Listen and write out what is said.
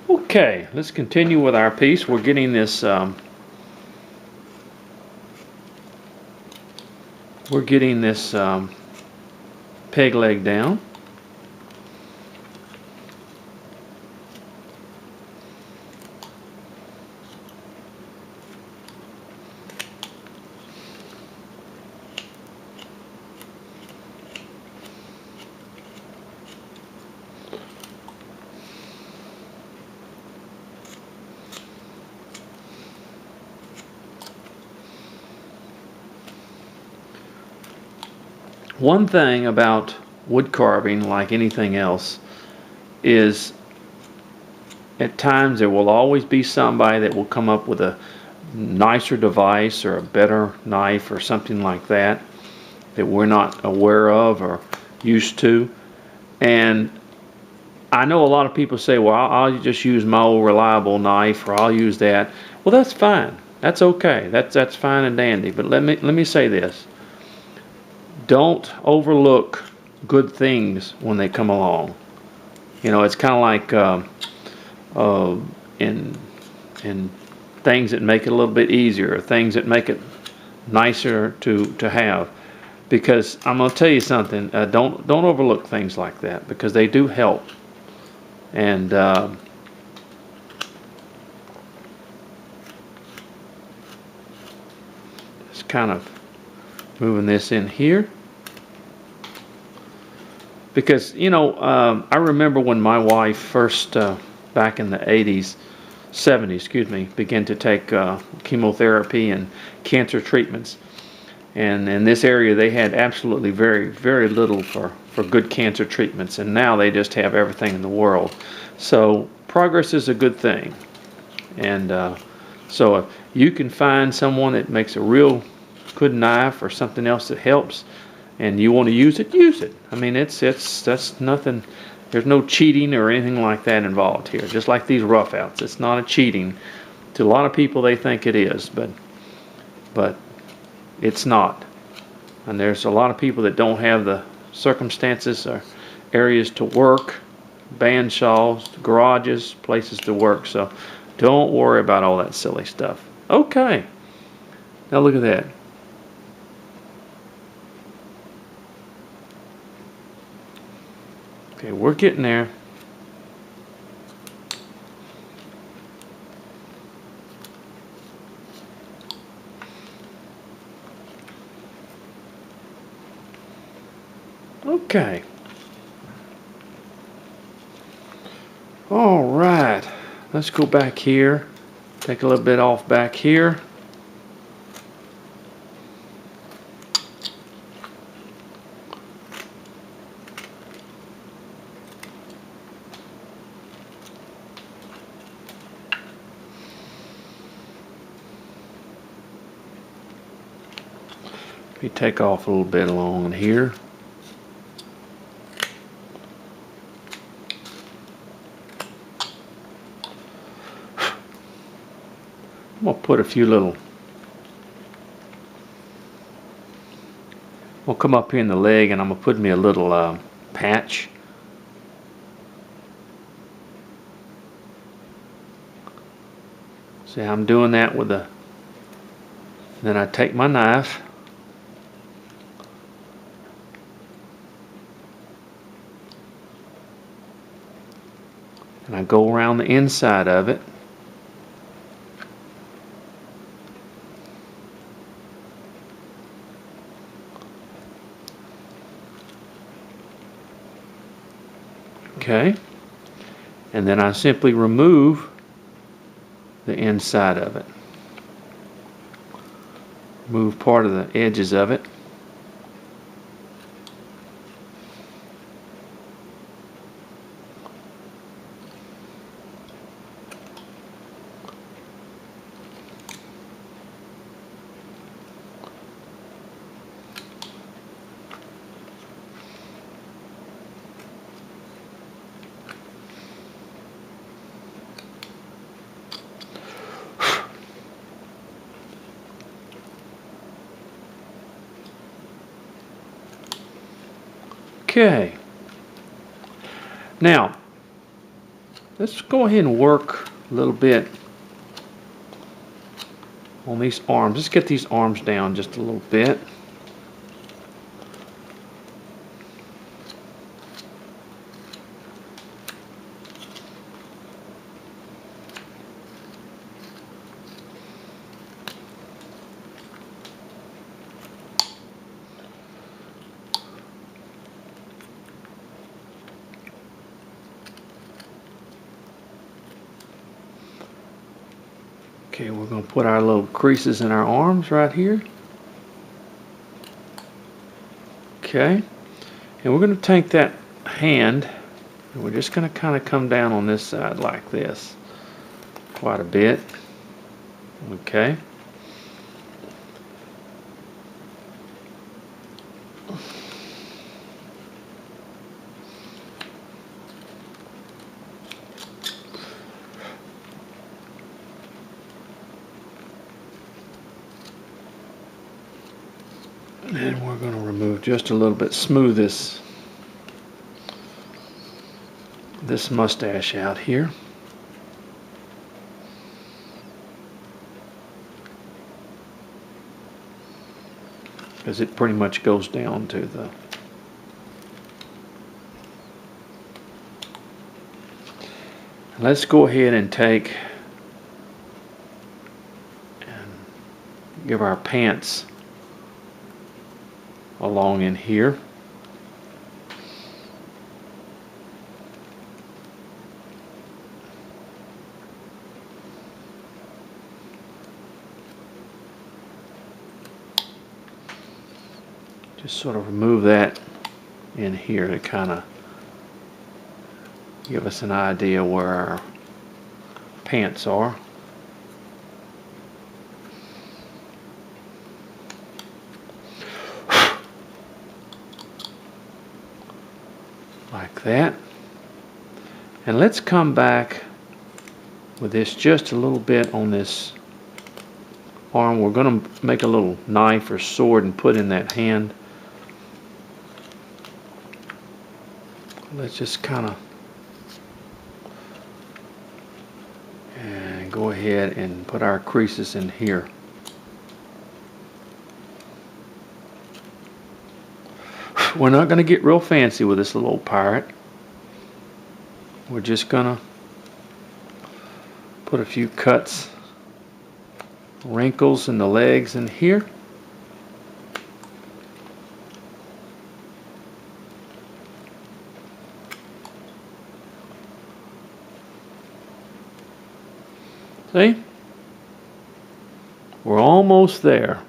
Okay, let's continue with our piece. We're getting this peg leg down. One thing about wood carving, like anything else, is at times there will always be somebody that will come up with a nicer device or a better knife or something like that that we're not aware of or used to. And I know a lot of people say, well, I'll just use my old reliable knife, or I'll use that. Well, that's fine. That's okay. That's fine and dandy. But let me say this. Don't overlook good things when they come along. You know, it's kind of like in things that make it a little bit easier, or things that make it nicer to have. Because I'm going to tell you something. Don't overlook things like that, because they do help. And just kind of moving this in here. Because, you know, I remember when my wife first, back in the 80s, 70s, excuse me, began to take chemotherapy and cancer treatments. And in this area, they had absolutely very, very little for good cancer treatments. And now they just have everything in the world. So progress is a good thing. And so if you can find someone that makes a real good knife or something else that helps, and you want to use it, use it. I mean, that's nothing. There's no cheating or anything like that involved here. Just like these Roughouts, it's not a cheating. To a lot of people, they think it is, but it's not. And there's a lot of people that don't have the circumstances or areas to work, band stalls, garages, places to work. So don't worry about all that silly stuff. Okay. Now look at that. Okay, we're getting there. Okay. All right. Let's go back here. Take a little bit off back here. We take off a little bit along here. I'm going to put a few little, I'll come up here in the leg, and I'm going to put me a little patch. See how I'm doing that with the, then I take my knife, and I go around the inside of it. Okay, and then I simply remove the inside of it. Remove part of the edges of it. Okay. Now, let's go ahead and work a little bit on these arms. Let's get these arms down just a little bit. Okay, we're going to put our little creases in our arms right here. Okay, and we're going to take that hand and we're just going to kind of come down on this side like this quite a bit. Okay. And we're going to remove just a little bit, smooth this mustache out here. Because it pretty much goes down to the let's go ahead and take and give our pants along in here. Just sort of remove that in here to kind of give us an idea where our pants are. Like that. And let's come back with this just a little bit on this arm. We're going to make a little knife or sword and put in that hand. Let's just kind of and go ahead and put our creases in here. We're not going to get real fancy with this little pirate. We're just going to put a few cuts, wrinkles in the legs in here. See? We're almost there.